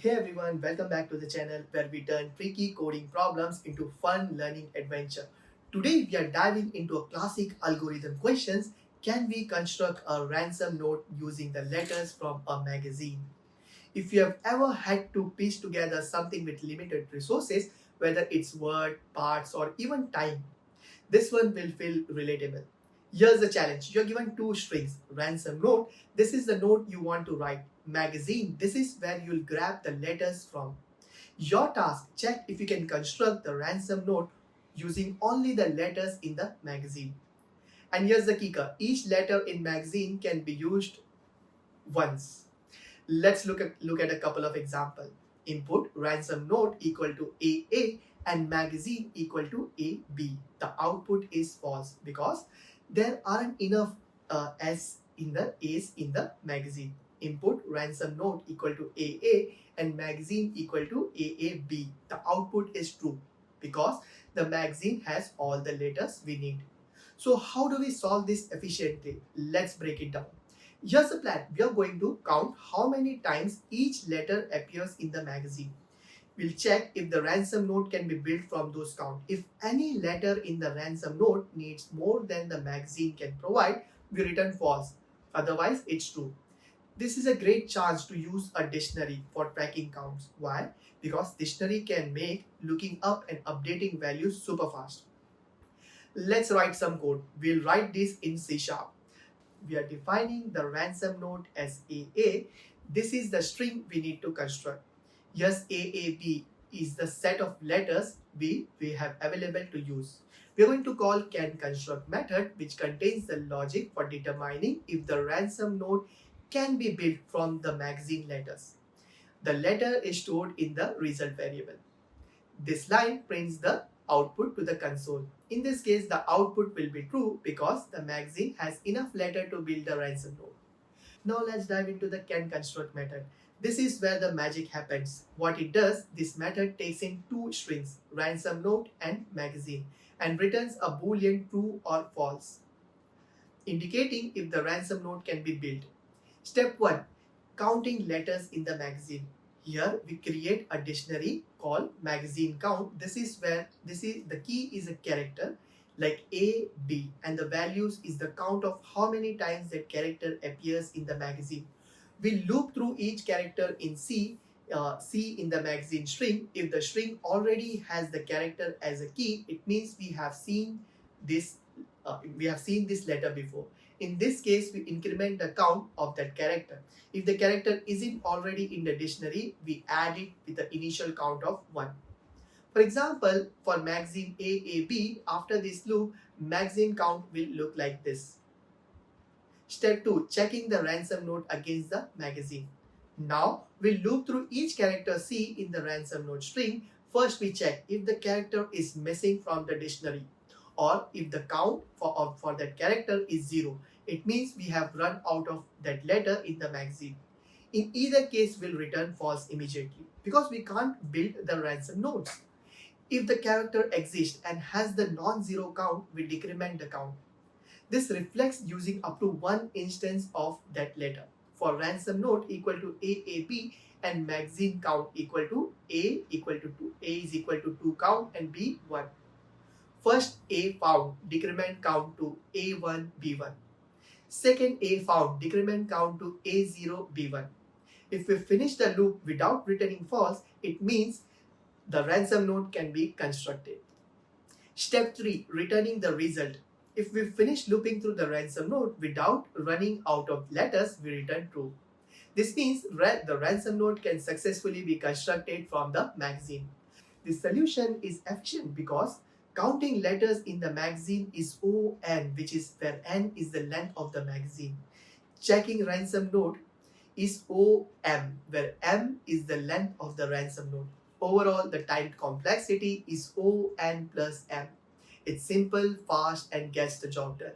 Hey everyone, welcome back to the channel where we turn tricky coding problems into fun learning adventure. Today we are diving into a classic algorithm questions. Can we construct a ransom note using the letters from a magazine? If you have ever had to piece together something with limited resources, whether it's word, parts or even time, this one will feel relatable. Here's the challenge. You're given two strings. Ransom note, this is the note you want to write. Magazine, this is where you'll grab the letters from. Your task, check if you can construct the ransom note using only the letters in the magazine. And here's the kicker. Each letter in magazine can be used once. Let's look at a couple of examples. Input ransom note equal to AA and magazine equal to AB. The output is false because there aren't enough S in the A's in the magazine. Input ransom note equal to AA and magazine equal to AAB. The output is true because the magazine has all the letters we need. So how do we solve this efficiently? Let's break it down. Here's the plan. We are going to count how many times each letter appears in the magazine. We'll check if the ransom note can be built from those count. If any letter in the ransom note needs more than the magazine can provide, we return false. Otherwise, it's true. This is a great chance to use a dictionary for tracking counts. Why? Because dictionary can make looking up and updating values super fast. Let's write some code. We'll write this in C#. We are defining the ransom note as AA. This is the string we need to construct. Yes, AAB is the set of letters we have available to use. We are going to call CanConstruct method, which contains the logic for determining if the ransom note can be built from the magazine letters. The letter is stored in the result variable. This line prints the output to the console. In this case, the output will be true because the magazine has enough letter to build the ransom note. Now let's dive into the CanConstruct method. This is where the magic happens. What it does, this method takes in two strings, ransom note and magazine, and returns a boolean true or false, indicating if the ransom note can be built. Step 1. Counting letters in the magazine. Here we create a dictionary called magazine count. This is the key is a character like A, B, and the values is the count of how many times that character appears in the magazine. We loop through each character in C in the magazine string. If the string already has the character as a key, it means we have seen this letter before. In this case, we increment the count of that character. If the character isn't already in the dictionary, we add it with the initial count of 1. For example, for magazine AAB, after this loop, magazine count will look like this. Step 2. Checking the ransom note against the magazine. Now, we loop through each character C in the ransom note string. First, we check if the character is missing from the dictionary, or if the count for that character is 0. It means we have run out of that letter in the magazine. In either case, we'll return false immediately because we can't build the ransom notes. If the character exists and has the non-zero count, we decrement the count. This reflects using up to one instance of that letter. For ransom note equal to AAB and magazine count equal to A equal to 2. A is equal to 2 count and B 1. First A found, decrement count to A1, B1. Second A found, decrement count to A0, B1. If we finish the loop without returning false, it means the ransom note can be constructed. Step 3. Returning the result. If we finish looping through the ransom note without running out of letters, we return true. This means the ransom note can successfully be constructed from the magazine. This solution is efficient because counting letters in the magazine is ON, which is where N is the length of the magazine. Checking ransom note is OM, where M is the length of the ransom note. Overall, the time complexity is ON plus M. It's simple, fast, and gets the job done.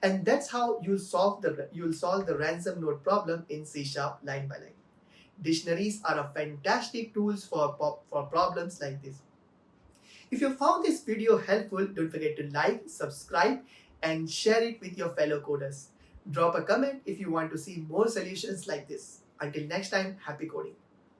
And that's how you'll solve the ransom note problem in C# line by line. Dictionaries are a fantastic tools for problems like this. If you found this video helpful, don't forget to like, subscribe, and share it with your fellow coders. Drop a comment if you want to see more solutions like this. Until next time, happy coding.